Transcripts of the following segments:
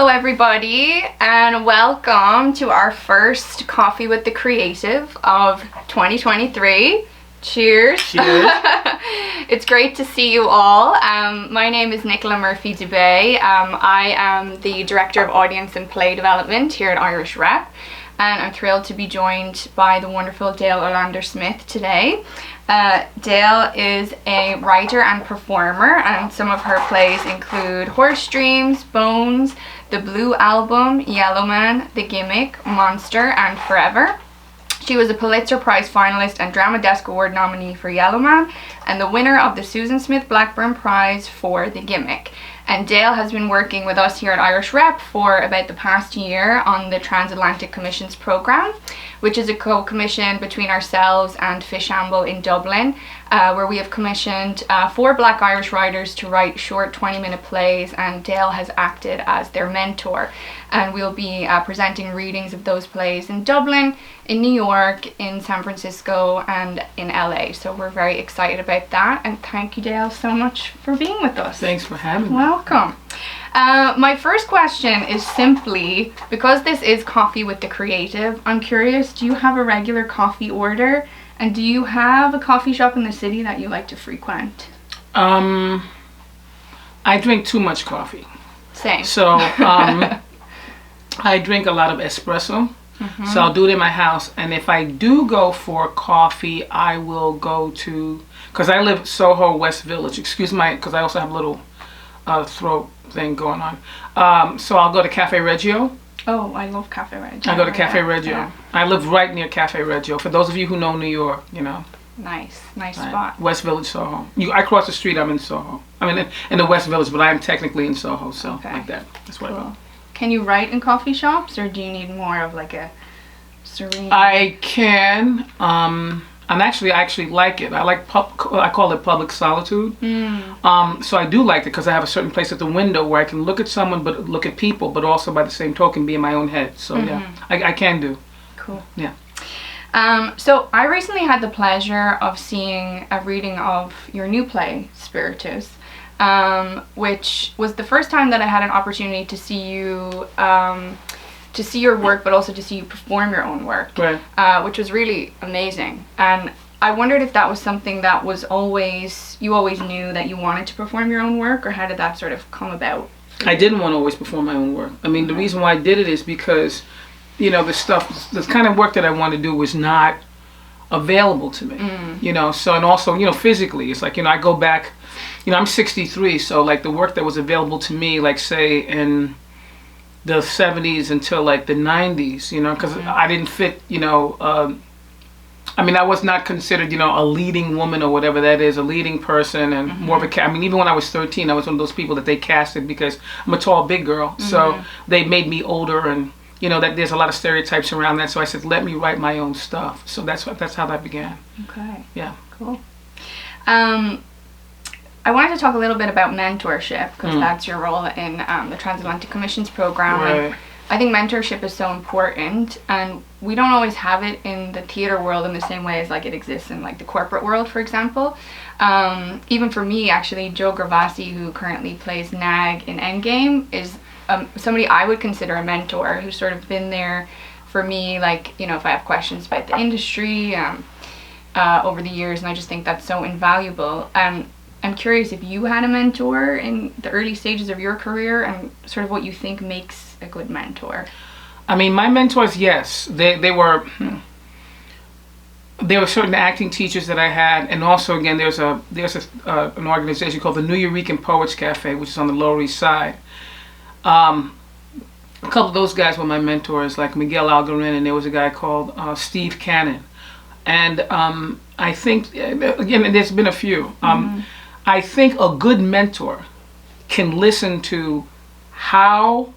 Hello everybody and welcome to our first Coffee with the Creative of 2023. Cheers. Cheers. It's great to see you all. My name is Nicola Murphy Dubey. I am the Director of Audience and Play Development here at Irish Rep, and I'm thrilled to be joined by the wonderful Dael Orlandersmith today. Dael is a writer and performer, and some of her plays include Horse Dreams, Bones, The Blue Album, Yellow Man, The Gimmick, Monster, and Forever. She was a Pulitzer Prize finalist and Drama Desk Award nominee for Yellow Man, and the winner of the Susan Smith Blackburn Prize for The Gimmick. And Dael has been working with us here at Irish Rep for about the past year on the Transatlantic Commissions Program, which is a co-commission between ourselves and Fishamble in Dublin, where we have commissioned 4 Black Irish writers to write short 20-minute plays, and Dael has acted as their mentor. And we'll be presenting readings of those plays in Dublin, in New York, in San Francisco, and in LA. So we're very excited about that, and thank you, Dael, so much for being with us. Thanks for having me. Welcome. My first question is simply, because this is Coffee with the Creative, I'm curious, do you have a regular coffee order? And do you have a coffee shop in the city that you like to frequent? I drink too much coffee. Same. So I drink a lot of espresso. Mm-hmm. So I'll do it in my house. And if I do go for coffee, I will go to, because I live Soho, West Village. Excuse my, because I also have a little throat thing going on. So I'll go to Cafe Reggio. Oh, I love Cafe Reggio. I go to Cafe Reggio. Yeah. I live right near Cafe Reggio. For those of you who know New York, you know. Nice Right. spot. West Village, Soho. I cross the street, I'm in Soho. I mean, in the West Village, but I am technically in Soho, so Okay. like that. That's what I go. Can you write in coffee shops, or do you need more of like a serene? I can. I actually like it. I call it public solitude. So I do like it because I have a certain place at the window where I can look at someone, but look at people, but also by the same token be in my own head. So yeah, I can do. Cool. Yeah. So I recently had the pleasure of seeing a reading of your new play, Spiritus, which was the first time that I had an opportunity to see you, to see your work, but also to see you perform your own work, Right. Which was really amazing. And I wondered if that was something that was you always knew that you wanted to perform your own work, or how did that sort of come about? I didn't want to always perform my own work. I mean, the reason why I did it is because, you know, the kind of work that I wanted to do was not available to me, you know, so, and also, you know, physically, it's like, you know, I go back, you know, I'm 63, so like the work that was available to me, like say in the 70s until like the 90s, you know, because I didn't fit, you know, I mean, I was not considered, you know, a leading woman or whatever that is, a leading person, and more of a, I mean, even when I was 13, I was one of those people that they casted because I'm a tall, big girl, so they made me older, and you know, that there's a lot of stereotypes around that, so I said, let me write my own stuff. So that's how that began. Okay. Yeah. Cool. I wanted to talk a little bit about mentorship, because that's your role in the Transatlantic Commissions Program. Right. And I think mentorship is so important, and we don't always have it in the theater world in the same way as like it exists in like the corporate world, for example. Even for me, actually, Joe Gervasi, who currently plays Nag in Endgame, is somebody I would consider a mentor, who's sort of been there for me, like, you know, if I have questions about the industry over the years, and I just think that's so invaluable. I'm curious if you had a mentor in the early stages of your career, and sort of what you think makes a good mentor. I mean, my mentors, yes, they were certain acting teachers that I had, and also again, there's an organization called the New Eurekan Poets Cafe, which is on the Lower East Side. A couple of those guys were my mentors, like Miguel Algarin, and there was a guy called Steve Cannon. And I think, again, there's been a few. I think a good mentor can listen to how,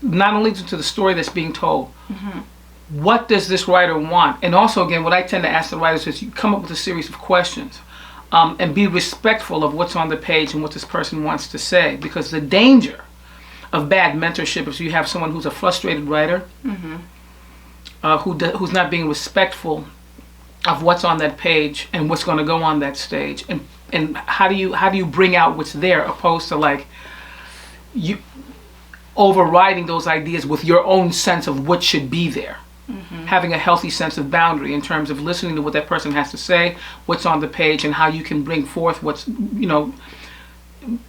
not only to the story that's being told, what does this writer want? And also, again, what I tend to ask the writers is you come up with a series of questions. And be respectful of what's on the page and what this person wants to say, because the danger of bad mentorship is you have someone who's a frustrated writer, who's not being respectful of what's on that page and what's going to go on that stage, and how do you bring out what's there, opposed to like, you overriding those ideas with your own sense of what should be there. Having a healthy sense of boundary in terms of listening to what that person has to say, what's on the page, and how you can bring forth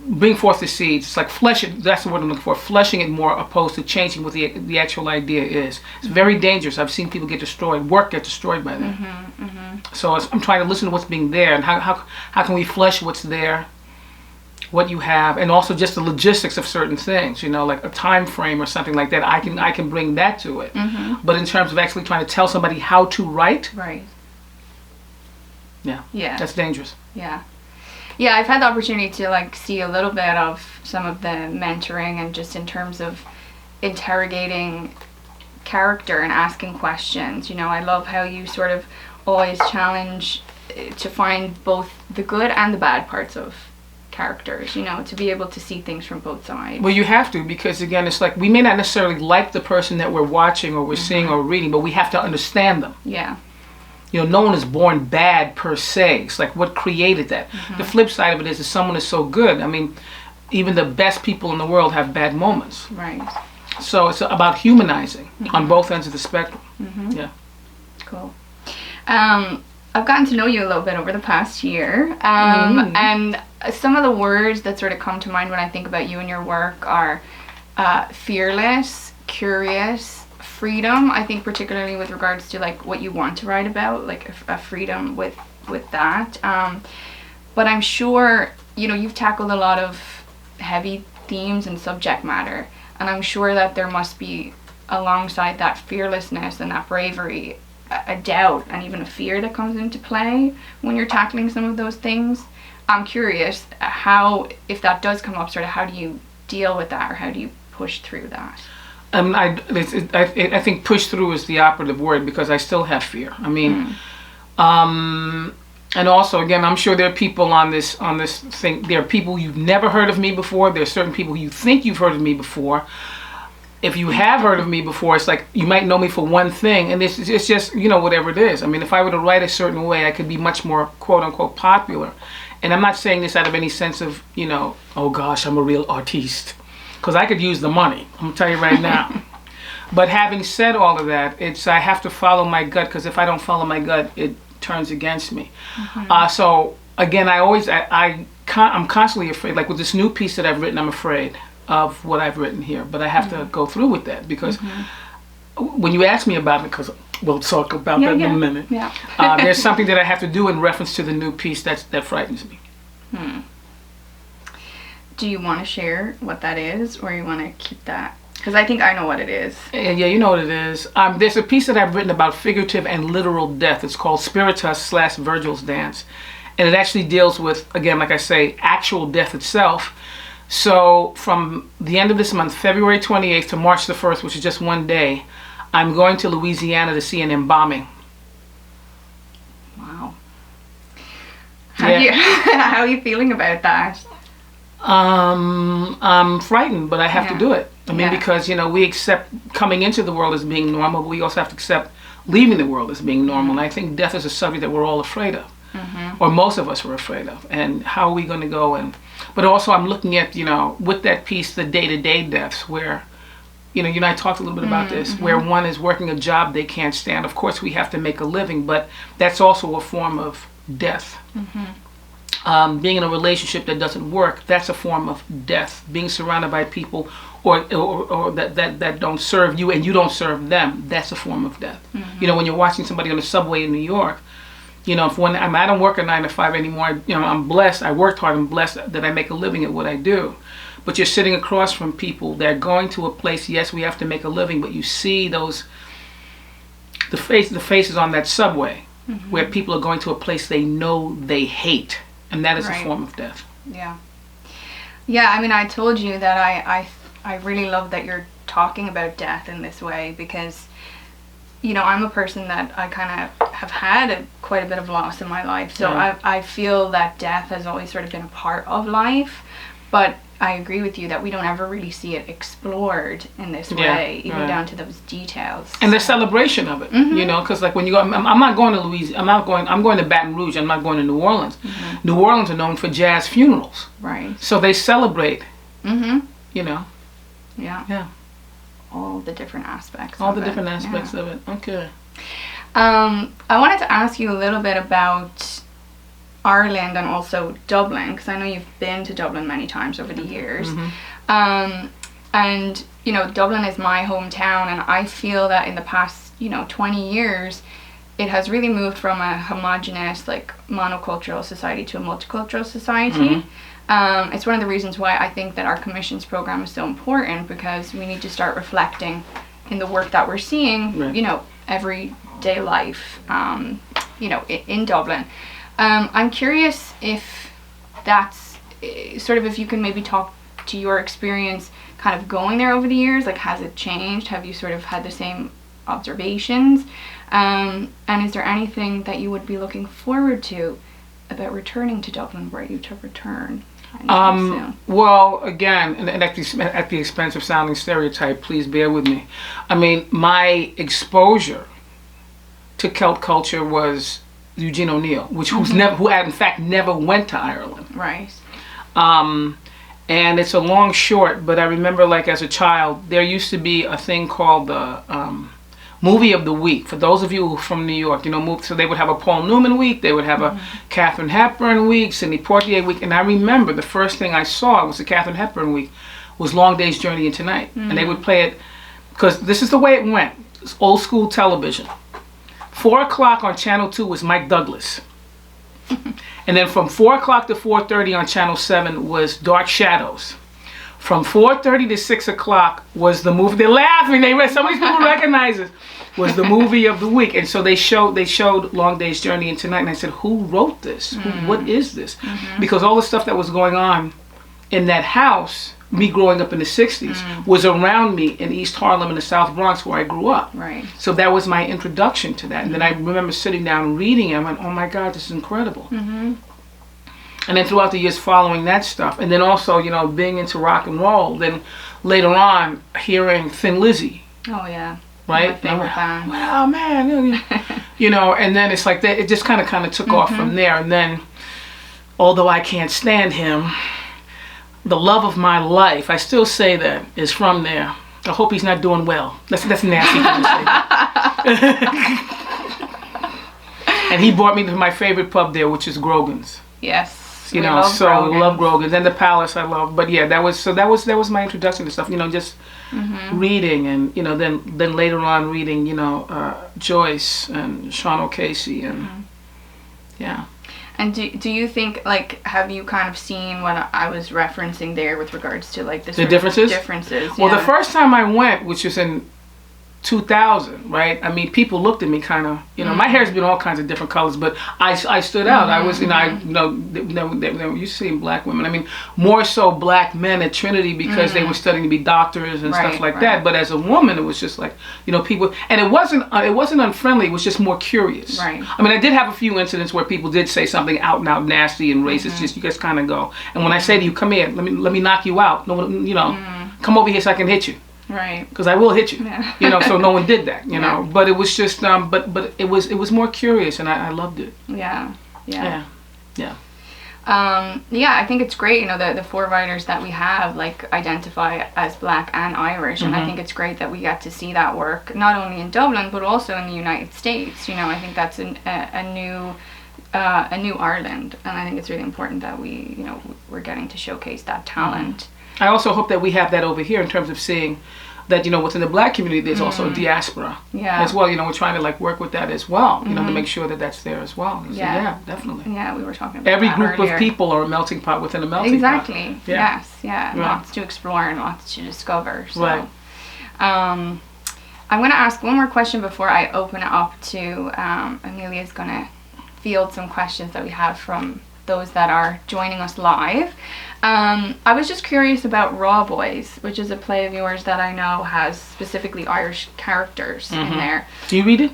bring forth the seeds. It's like flesh it. That's the word I'm looking for. Fleshing it more, opposed to changing what the actual idea is. It's very dangerous. I've seen people get destroyed. Work get destroyed by that. So I'm trying to listen to what's being there, and how can we flesh what's there, what you have, and also just the logistics of certain things. Like a time frame or something like that. I can bring that to it. But in terms of actually trying to tell somebody how to write, Right. Yeah. That's dangerous. Yeah, I've had the opportunity to see a little bit of some of the mentoring, and just in terms of interrogating character and asking questions. I love how you sort of always challenge to find both the good and the bad parts of characters, to be able to see things from both sides. Well, you have to, because again, it's like we may not necessarily like the person that we're watching or we're seeing or reading, but we have to understand them. Yeah. No one is born bad per se. It's like what created that. The flip side of it is, if someone is so good, I mean, even the best people in the world have bad moments. Right. So it's about humanizing on both ends of the spectrum. Yeah. Cool. I've gotten to know you a little bit over the past year, and some of the words that sort of come to mind when I think about you and your work are fearless, curious, freedom. I think particularly with regards to what you want to write about, a freedom with that. But I'm sure you've tackled a lot of heavy themes and subject matter, and I'm sure that there must be, alongside that fearlessness and that bravery, a doubt and even a fear that comes into play when you're tackling some of those things. I'm curious how, if that does come up, sort of how do you deal with that, or how do you push through that? I think push through is the operative word, because I still have fear. I mean, and also, again, I'm sure there are people on this thing. There are people you've never heard of me before. There are certain people you think you've heard of me before. If you have heard of me before, it's like you might know me for one thing, and it's just whatever it is. I mean, if I were to write a certain way, I could be much more quote unquote popular. And I'm not saying this out of any sense of oh gosh, I'm a real artiste. Because I could use the money, I'm going to tell you right now. But having said all of that, I have to follow my gut, because if I don't follow my gut, it turns against me. So again, I'm constantly afraid. Like with this new piece that I've written, I'm afraid of what I've written here. But I have to go through with that, because when you ask me about it, because we'll talk about that in a minute, there's something that I have to do in reference to the new piece that frightens me. Do you want to share what that is, or you want to keep that? Because I think I know what it is. Yeah, you know what it is. There's a piece that I've written about figurative and literal death. It's called Spiritus / Virgil's Dance. And it actually deals with, again, like I say, actual death itself. So from the end of this month, February 28th to March the 1st, which is just one day, I'm going to Louisiana to see an embalming. Wow. How are you feeling about that? I'm frightened, but I have to do it. I mean, because, we accept coming into the world as being normal, but we also have to accept leaving the world as being normal. And I think death is a subject that we're all afraid of, or most of us are afraid of. And how are we going to go? But also I'm looking at, with that piece, the day-to-day deaths where, you and I talked a little bit about this, where one is working a job they can't stand. Of course, we have to make a living, but that's also a form of death. Being in a relationship that doesn't work, that's a form of death. Being surrounded by people or that don't serve you and you don't serve them, that's a form of death. When you're watching somebody on the subway in New York, I don't work a 9 to 5 anymore. I'm blessed. I worked hard. I'm blessed that I make a living at what I do. But you're sitting across from people that are going to a place. Yes, we have to make a living, but you see the faces on that subway where people are going to a place they know they hate. And that is a form of death. Yeah. I mean, I told you that I really love that you're talking about death in this way, because, I'm a person that I kind of have had quite a bit of loss in my life. So I feel that death has always sort of been a part of life. But I agree with you that we don't ever really see it explored in this way, even down to those details. And the celebration of it, because like when you go, I'm not going to Louisiana, I'm going to Baton Rouge, I'm not going to New Orleans. New Orleans are known for jazz funerals. Right. So they celebrate, Yeah. Yeah. All the different aspects. All of the it. different aspects Yeah. of it. Okay. I wanted to ask you a little bit about Ireland and also Dublin, because I know you've been to Dublin many times over the years. And, you know, Dublin is my hometown, and I feel that in the past, you know, 20 years, it has really moved from a homogenous, like, monocultural society to a multicultural society. It's one of the reasons why I think that our commissions program is so important, because we need to start reflecting in the work that we're seeing, you know, everyday life, you know, in Dublin. I'm curious if that's sort of, if you can maybe talk to your experience kind of going there over the years. Like, has it changed? Have you sort of had the same observations? And is there anything that you would be looking forward to about returning to Dublin, were you to return? Well, again, and at the expense of sounding stereotype, please bear with me. I mean, my exposure to Celt culture was Eugene O'Neill, who had in fact never went to Ireland. Right. And it's a long short, but I remember, like, as a child, there used to be a thing called the movie of the week. For those of you who are from New York, you know, so they would have a Paul Newman week, they would have a Katharine Hepburn week, Sidney Poitier week, and I remember the first thing I saw was the Katharine Hepburn week, was Long Day's Journey into Night. And they would play it, because this is the way it went. It's old school television. 4 o'clock on Channel 2 was Mike Douglas. And then from 4 o'clock to 4:30 on Channel 7 was Dark Shadows. From 4:30 to 6 o'clock was the movie. They're laughing. Some of these people recognize it. Was the movie of the week, and so they showed Long Day's Journey into Night, and I said, who wrote this? What is this? Because all the stuff that was going on in that house, me growing up in the 60s, was around me in East Harlem and the South Bronx where I grew up. Right. So that was my introduction to that. And then I remember sitting down and reading it. I went, oh my God, this is incredible. And then throughout the years following that stuff, and then also, you know, being into rock and roll, then later on hearing Thin Lizzy. Oh yeah. Right? My favorite band. Oh man, you know, and then it's like that. It just kind of took off from there. And then, although I can't stand him, the love of my life, I still say that, is from there. I hope he's not doing well. That's nasty thing to say. And he brought me to my favorite pub there, which is Grogan's. Yes. You know, so I love Grogan's, and the Palace I love. But yeah, that was my introduction to stuff. You know, just reading, and you know, then later on reading, you know, Joyce and Sean O'Casey, and yeah. And do you think, like, have you kind of seen what I was referencing there with regards to, like, the differences? Well, the first time I went, which was in 2000, right? I mean, people looked at me kind of, you know, my hair's been all kinds of different colors, but I stood out. I was, you know, they used to see black women. I mean, more so black men at Trinity, because they were studying to be doctors and stuff like that. But as a woman, it was just like, you know, people, and it wasn't unfriendly. It was just more curious. Right. I mean, I did have a few incidents where people did say something out and out nasty and racist. Just you guys kind of go. And when I say to you, come here, let me knock you out. No, you know, come over here so I can hit you. Right. Because I will hit you. Yeah. You know, so no one did that, you know. But it was just, but it was more curious, and I loved it. Yeah. Yeah. I think it's great, you know, the four writers that we have, like, identify as black and Irish, and I think it's great that we get to see that work, not only in Dublin, but also in the United States. You know, I think that's a new Ireland, and I think it's really important that we, you know, we're getting to showcase that talent. I also hope that we have that over here in terms of seeing that, you know, within the black community, there's also a diaspora as well. You know, we're trying to, like, work with that as well, you know, to make sure that that's there as well. So, yeah, definitely. Yeah, we were talking about every that group earlier. of people are a melting pot within a melting pot. Exactly. Yeah. Yes. Yeah. Right. Lots to explore and lots to discover. So. Right. I'm going to ask one more question before I open it up to Amelia's going to field some questions that we have from those that are joining us live. I was just curious about Raw Boys, which is a play of yours that I know has specifically Irish characters in there. Do you read it?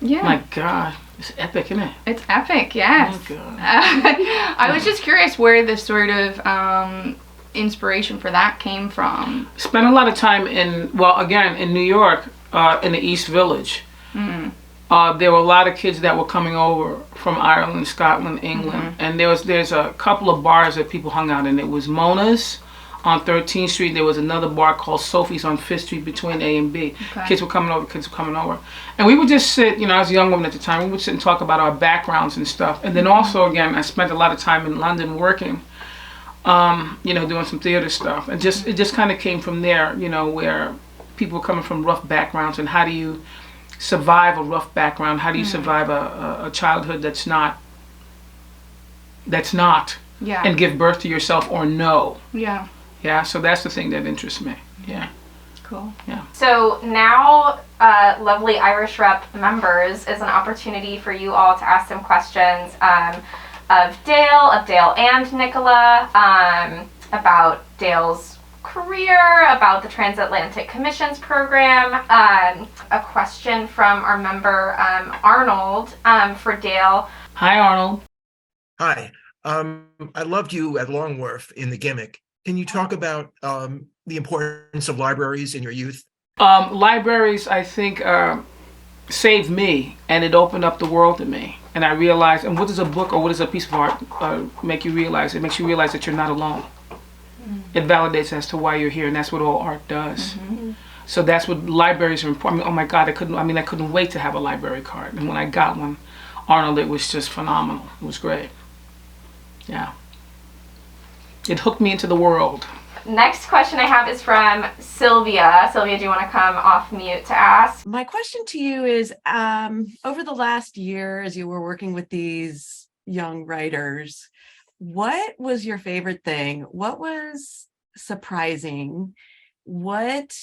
Yeah. My God, it's epic, isn't it? It's epic, yes. Oh my God. I was just curious where the sort of inspiration for that came from. Spent a lot of time in New York, in the East Village. There were a lot of kids that were coming over from Ireland, Scotland, England, and there's a couple of bars that people hung out in. It was Mona's on 13th Street. There was another bar called Sophie's on 5th Street between A and B. Okay. Kids were coming over. And we would just sit, I was a young woman at the time, we would sit and talk about our backgrounds and stuff. And then also, again, I spent a lot of time in London working, doing some theater stuff. And it just kind of came from there, where people were coming from rough backgrounds, and how do you survive a rough background? How do you survive a childhood that's not, Yeah. and give birth to yourself or no? Yeah. Yeah, so that's the thing that interests me. Yeah. Cool. Yeah. So now, lovely Irish Rep members, is an opportunity for you all to ask some questions of Dael and Nicola, about Dael's career, about the Transatlantic Commissions Program. A question from our member Arnold for Dael. Hi, Arnold. Hi. I loved you at Long Wharf in The Gimmick. Can you talk about the importance of libraries in your youth? Libraries, I think, saved me, and it opened up the world to me. And I realized, and what does a book or what does a piece of art make you realize? It makes you realize that you're not alone. It validates as to why you're here, and that's what all art does. So that's what libraries are important. Oh my God, I couldn't wait to have a library card. And when I got one, Arnold, it was just phenomenal. It was great. Yeah. It hooked me into the world. Next question I have is from Sylvia. Sylvia, do you want to come off mute to ask? My question to you is, over the last year, as you were working with these young writers, what was your favorite thing? What was surprising? What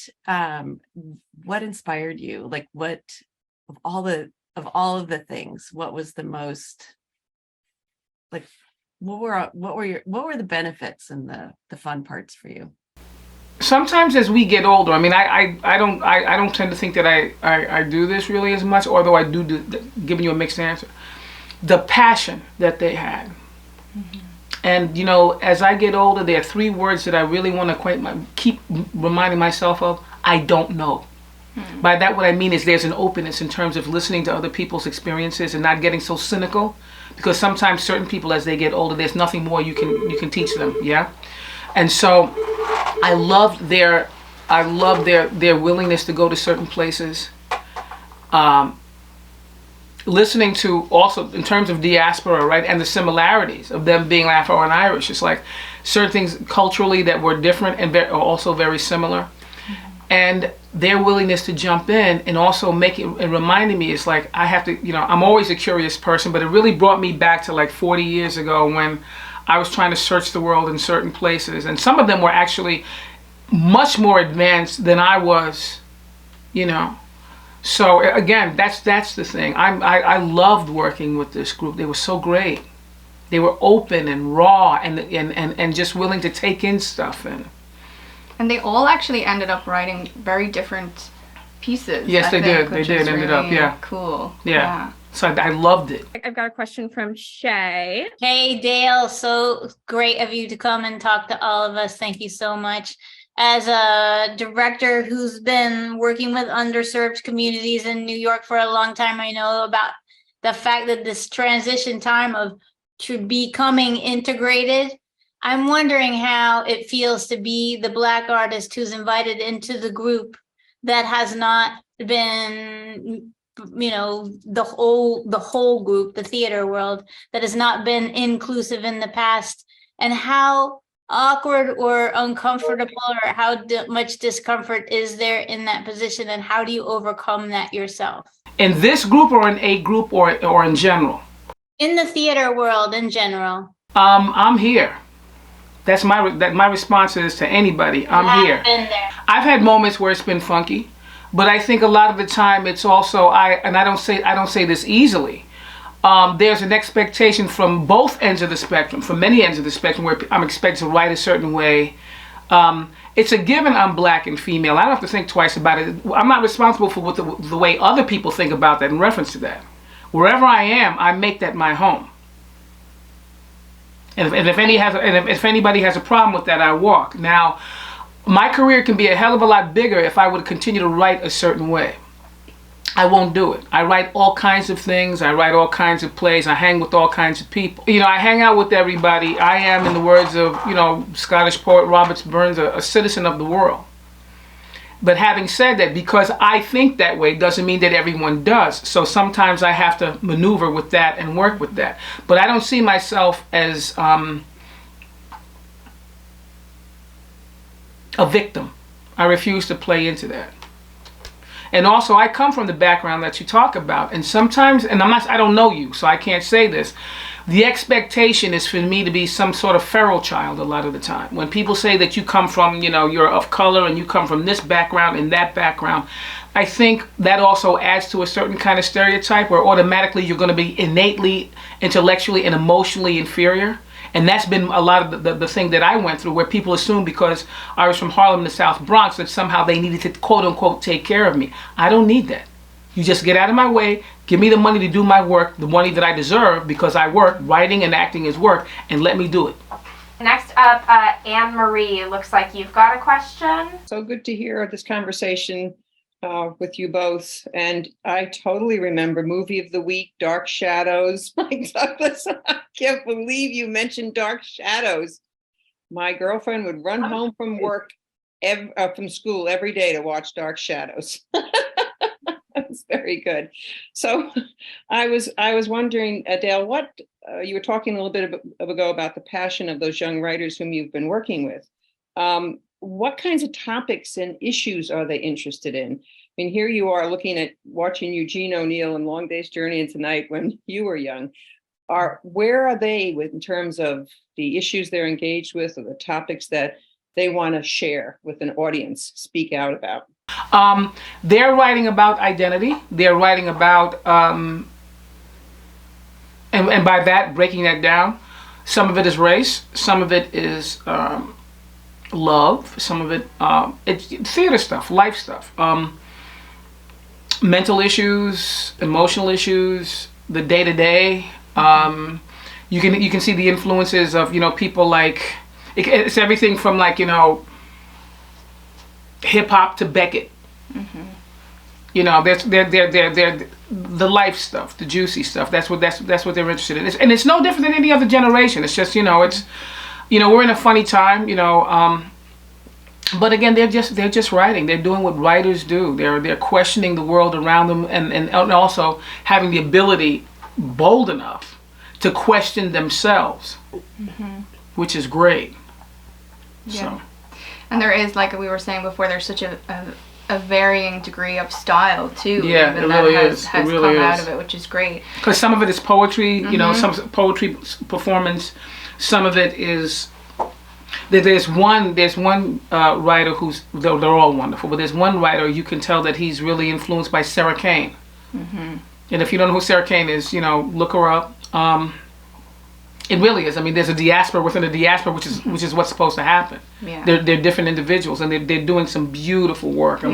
inspired you? Like, what of all of the things, what was the most, like, what were the benefits and the fun parts for you? Sometimes as we get older, I don't tend to think that I do this really as much, although I do giving you a mixed answer. The passion that they had. And as I get older, there are 3 words that I really want to keep reminding myself of. I don't know. By that, what I mean is there's an openness in terms of listening to other people's experiences and not getting so cynical, because sometimes certain people, as they get older, there's nothing more you can teach them. Yeah, and so I love their willingness to go to certain places. Listening to also in terms of diaspora, right, and the similarities of them being Afro and Irish. It's like certain things culturally that were different and are also very similar. And their willingness to jump in and also reminding me, it's like I have to, I'm always a curious person, but it really brought me back to like 40 years ago when I was trying to search the world in certain places. And some of them were actually much more advanced than I was, So again, that's the thing. I loved working with this group. They were so great. They were open and raw and just willing to take in stuff. And they all actually ended up writing very different pieces. Yes, they did. Which They did is ended up, really yeah. Cool. Yeah. So I loved it. I've got a question from Shay. Hey, Dael, so great of you to come and talk to all of us. Thank you so much. As a director who's been working with underserved communities in New York for a long time, I know about the fact that this transition time to becoming integrated. I'm wondering how it feels to be the Black artist who's invited into the group that has not been, the whole group, the theater world, that has not been inclusive in the past, and how awkward or uncomfortable or how much discomfort is there in that position, and how do you overcome that yourself? In this group or in a group or in general? In the theater world in general. I'm here. That's my response is to anybody. I'm here. Been there. I've had moments where it's been funky, but I think a lot of the time it's also I don't say this easily. There's an expectation from both ends of the spectrum, from many ends of the spectrum, where I'm expected to write a certain way. It's a given I'm Black and female. I don't have to think twice about it. I'm not responsible for what the way other people think about that in reference to that. Wherever I am, I make that my home. And if anybody has a problem with that, I walk. Now, my career can be a hell of a lot bigger if I would continue to write a certain way. I won't do it. I write all kinds of things. I write all kinds of plays. I hang with all kinds of people. I hang out with everybody. I am, in the words of, Scottish poet Robert Burns, a citizen of the world. But having said that, because I think that way doesn't mean that everyone does. So sometimes I have to maneuver with that and work with that. But I don't see myself as a victim. I refuse to play into that. And also, I come from the background that you talk about, and sometimes, and I don't know you, so I can't say this, the expectation is for me to be some sort of feral child a lot of the time. When people say that you come from, you're of color and you come from this background and that background, I think that also adds to a certain kind of stereotype where automatically you're going to be innately, intellectually, and emotionally inferior. And that's been a lot of the thing that I went through, where people assume because I was from Harlem and the South Bronx that somehow they needed to quote unquote take care of me. I don't need that. You just get out of my way, give me the money to do my work, the money that I deserve because I work, writing and acting is work, and let me do it. Next up, Anne Marie, looks like you've got a question. So good to hear this conversation with you both. And I totally remember movie of the week, Dark Shadows. Mike Douglas, I can't believe you mentioned Dark Shadows. My girlfriend would run home from work, from school every day to watch Dark Shadows. That's very good. So I was wondering, Dael, what you were talking a little bit ago about the passion of those young writers whom you've been working with. What kinds of topics and issues are they interested in? I mean, here you are watching Eugene O'Neill in Long Day's Journey into Night when you were young. Where are they in terms of the issues they're engaged with or the topics that they want to share with an audience, speak out about? They're writing about identity. They're writing about, and by that, breaking that down, some of it is race, some of it is love, some of it, it's theater stuff, life stuff, mental issues, emotional issues, the day-to-day. You can see the influences of, people like, it's everything from like, hip hop to Beckett. Mm-hmm. They're the life stuff, the juicy stuff. That's what they're interested in. And it's no different than any other generation. It's just, we're in a funny time, but again, they're just writing. They're doing what writers do. They're questioning the world around them and also having the ability, bold enough, to question themselves, mm-hmm. which is great. Yeah. So. And there is, like we were saying before, there's such a varying degree of style too. Yeah, it really is. Has come out of it, which is great. Because some of it is poetry, mm-hmm. Some poetry performance. Some of it is. There's one writer who's they're all wonderful, but there's one writer you can tell that he's really influenced by Sarah Kane. Mm-hmm. And if you don't know who Sarah Kane is, look her up. It really is. I mean, there's a diaspora within a diaspora, which is what's supposed to happen. Yeah. They're different individuals, and they're doing some beautiful work. So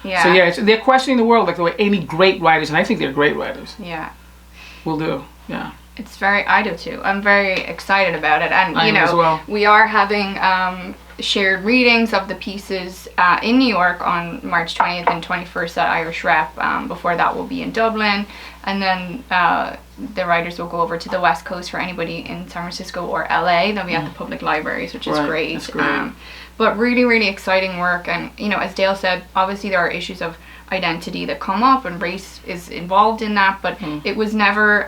they're questioning the world like the way any great writers, and I think they're great writers. Yeah, will do. Yeah. I do too. I'm very excited about it, and as well. We are having shared readings of the pieces in New York on March 20th and 21st at Irish Rep. Before that, we'll be in Dublin, and then the writers will go over to the West Coast for anybody in San Francisco or LA. They'll be at the public libraries, which is great. That's great. But really, really exciting work, and as Dael said, obviously there are issues of identity that come up, and race is involved in that, but it was never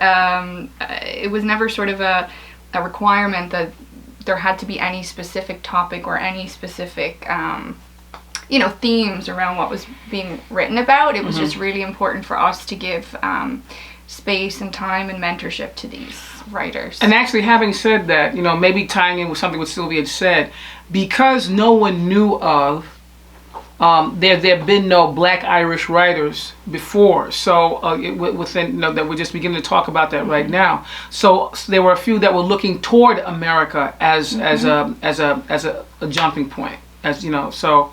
sort of a requirement that there had to be any specific topic or any specific themes around what was being written about. It was just really important for us to give space and time and mentorship to these writers. And actually, having said that, maybe tying in with something what Sylvia had said, because no one knew of there have been no Black Irish writers before, so within that we're just beginning to talk about that right now. So there were a few that were looking toward America as a jumping point, So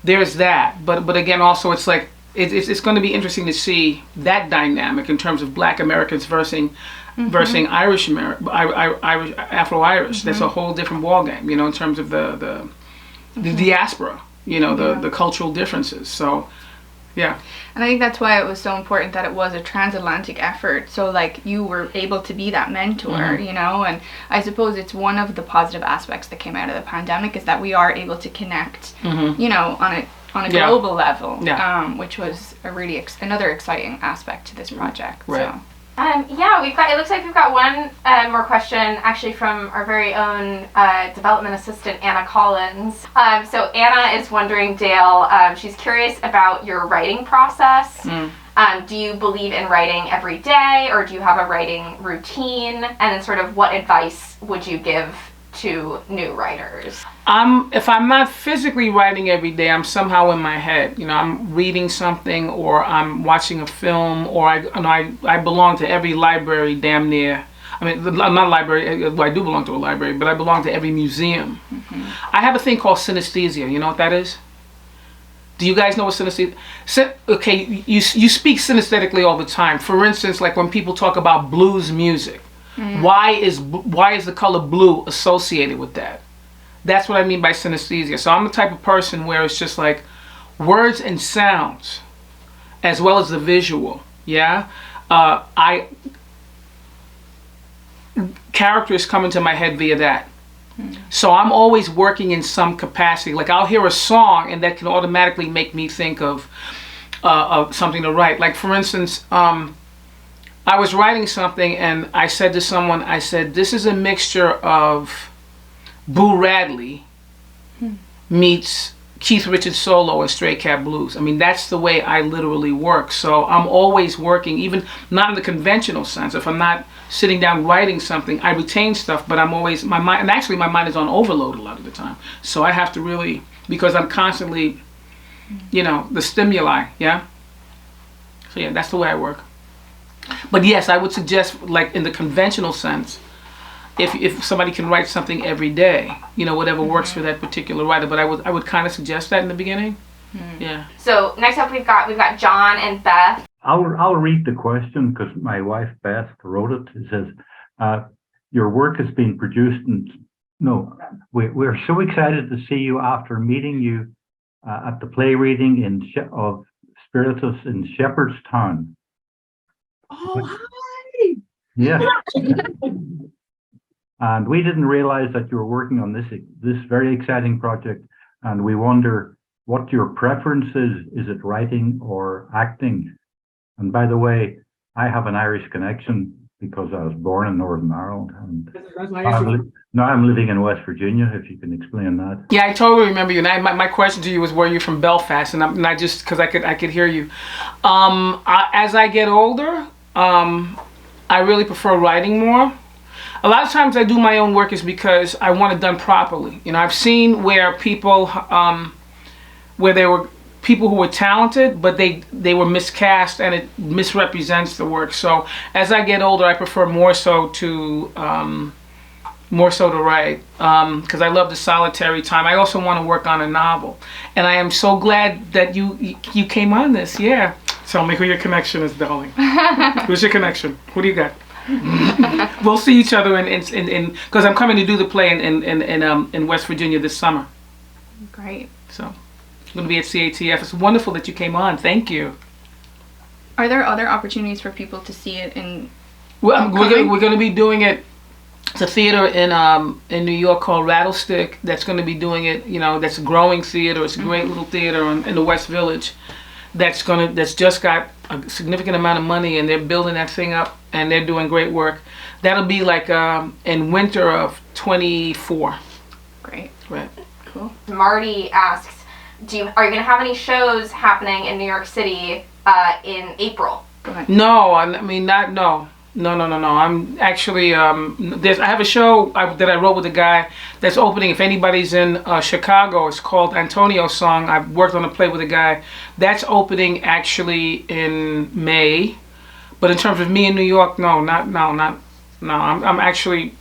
there's that. But again, also it's like it's going to be interesting to see that dynamic in terms of Black Americans versus Irish Afro-Irish. That's a whole different ballgame, in terms of the diaspora. The cultural differences. So Yeah. And I think that's why it was so important that it was a transatlantic effort. So like you were able to be that mentor, you know, and I suppose it's one of the positive aspects that came out of the pandemic is that we are able to connect, you know, on a global level, which was a really another exciting aspect to this project. Right. So. Yeah, it looks like we've got one more question actually from our very own development assistant, Anna Collins. So Anna is wondering, Dael, she's curious about your writing process. Do you believe in writing every day, or do you have a writing routine? And then sort of what advice would you give to new writers? If I'm not physically writing every day, I'm somehow in my head. You know, I'm reading something, or I'm watching a film, or I belong to every library damn near. I mean, I'm not a library. Well, I do belong to a library, but I belong to every museum. I have a thing called synesthesia. You know what that is? Do you guys know what synesthesia? Okay, you speak synesthetically all the time. For instance, like when people talk about blues music. Why is the color blue associated with that? That's what I mean by synesthesia. So I'm the type of person where it's just like words and sounds, as well as the visual. Yeah, characters come into my head via that. So I'm always working in some capacity. Like I'll hear a song, and that can automatically make me think of something to write. Like for instance. I was writing something and I said to someone, I said, this is a mixture of Boo Radley meets Keith Richards solo and Stray Cat Blues. I mean, that's the way I literally work. So I'm always working, even not in the conventional sense. If I'm not sitting down writing something, I retain stuff, but I'm always, my mind, and actually my mind is on overload a lot of the time. So I have to really, because I'm constantly, you know, the stimuli, yeah? So yeah, that's the way I work. But yes, I would suggest, like in the conventional sense, if somebody can write something every day, you know, whatever works for that particular writer. But I would kind of suggest that in the beginning. Yeah. So next up we've got John and Beth. I'll read the question because my wife Beth wrote it. It says, "Your work has been produced, and we're so excited to see you after meeting you at the play reading of Spiritus in Shepherdstown." Oh, hi! Yeah. And we didn't realize that you were working on this very exciting project, and we wonder what your preference is. Is it writing or acting? And by the way, I have an Irish connection because I was born in Northern Ireland, and now I'm living in West Virginia. If you can explain that. Yeah, I totally remember you. And my question to you was, were you from Belfast? And I just because I could hear you. As I get older, I really prefer writing more. A lot of times I do my own work is because I want it done properly. You know, I've seen where people, where there were people who were talented, but they were miscast and it misrepresents the work. So as I get older, I prefer more so to write because I love the solitary time. I also want to work on a novel, and I am so glad that you came on this. Yeah. Tell me who your connection is, darling. Who's your connection? Who do you got? We'll see each other in because I'm coming to do the play in West Virginia this summer. Great. So I'm going to be at CATF. It's wonderful that you came on. Thank you. Are there other opportunities for people to see it in? Well, we're going to be doing it. It's a theater in New York called Rattlestick that's going to be doing it. You know, that's a growing theater. It's a great little theater in the West Village. That's just got a significant amount of money, and they're building that thing up, and they're doing great work. That'll be like in winter of 24. Great. Right. Cool. Marty asks, are you going to have any shows happening in New York City in April? Go ahead. No, I mean no. I'm actually I have a show that I wrote with a guy that's opening. If anybody's in Chicago, it's called Antonio's Song. I've worked on a play with a guy that's opening actually in May. But in terms of me in New York, no. I'm actually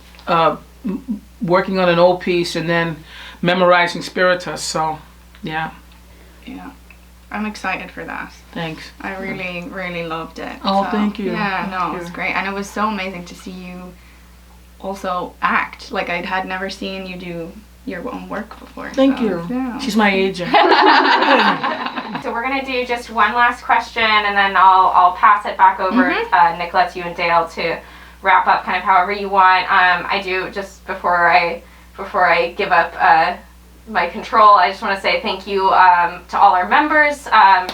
working on an old piece and then memorizing Spiritus. So, yeah. Yeah. I'm excited for that. Thanks. I really, really loved it. Oh, thank you. Yeah, Thank it was great. And it was so amazing to see you also act. Like, I had never seen you do your own work before. Thank you. Yeah. She's my agent. So we're gonna do just one last question, and then I'll pass it back over, Nicola, to you and Dael to wrap up kind of however you want. I do, just before I give up my control, I just want to say thank you to all our members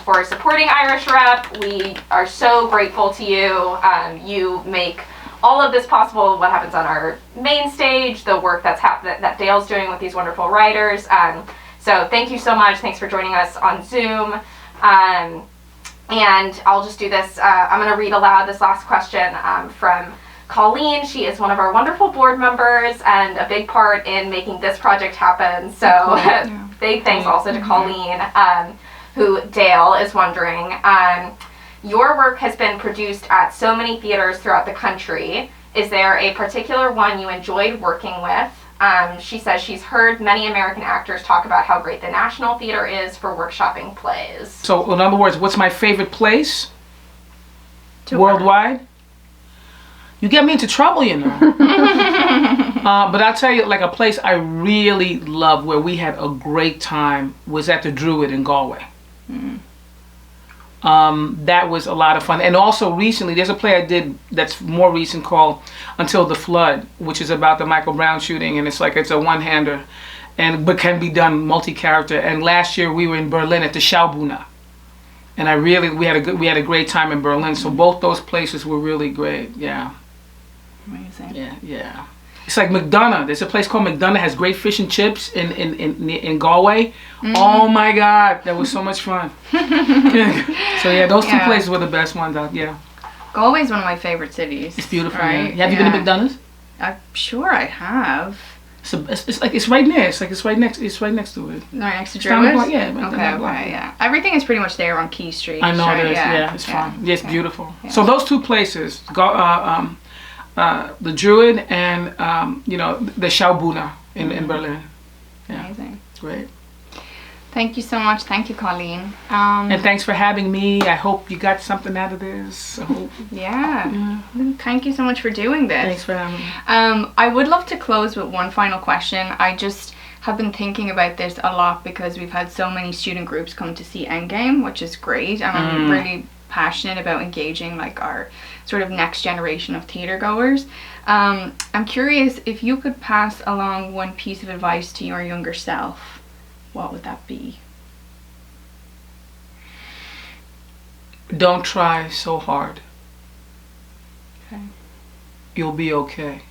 for supporting Irish Rep. We are so grateful to you. You make all of this possible, what happens on our main stage, the work that Dael's doing with these wonderful writers. So thank you so much. Thanks for joining us on Zoom. And I'll just do this. I'm going to read aloud this last question from Colleen. She is one of our wonderful board members and a big part in making this project happen. So big thanks also to Colleen, who Dael is wondering. Your work has been produced at so many theaters throughout the country. Is there a particular one you enjoyed working with? She says she's heard many American actors talk about how great the National Theater is for workshopping plays. So, in other words, what's my favorite place? Worldwide? You get me into trouble, you know. But I'll tell you, like, a place I really love where we had a great time was at the Druid in Galway. That was a lot of fun. And also recently, there's a play I did that's more recent called Until the Flood, which is about the Michael Brown shooting, and it's a one-hander, but can be done multi-character. And last year we were in Berlin at the Schaubühne, and we had a great time in Berlin. So both those places were really great. Yeah. Amazing. Yeah. It's like McDonough. There's a place called McDonough, has great fish and chips in Galway. Oh my God, that was so much fun. So yeah, those two places were the best ones out. Yeah. Galway's one of my favorite cities. It's beautiful. Right? Yeah. Have you been to McDonough's? I'm sure I have. So it's right near. It's right next to it. Right next to Druid? Yeah. Everything is pretty much there on Key Street. I know right? it is. Yeah, it's fun. Yeah, it's beautiful. So those two places, the Druid and the Schaubühne in Berlin. Yeah. Amazing. It's great. Thank you so much. Thank you, Colleen. And thanks for having me. I hope you got something out of this. Yeah. Thank you so much for doing this. Thanks for having me. I would love to close with one final question. I just have been thinking about this a lot because we've had so many student groups come to see Endgame, which is great, and I'm really passionate about engaging like our sort of next generation of theater goers. I'm curious if you could pass along one piece of advice to your younger self, what would that be? Don't try so hard. Okay. You'll be okay.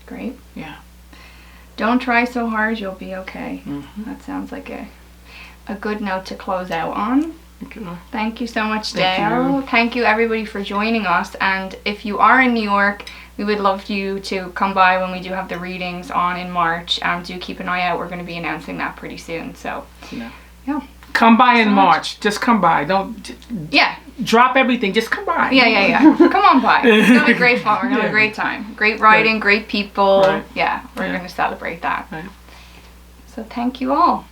Great. Yeah. Don't try so hard, you'll be okay. That sounds like a good note to close out on. Thank you so much, Dael. Thank you everybody for joining us, and if you are in New York, we would love you to come by when we do have the readings on in March. Do keep an eye out, we're going to be announcing that pretty soon. So yeah. Come by in March. Just come by. Don't drop everything, just come by. Yeah. Come on by. It's going to be great fun. We're going to have a great time. Great writing, great people. Right. Yeah, we're going to celebrate that. Right. So thank you all.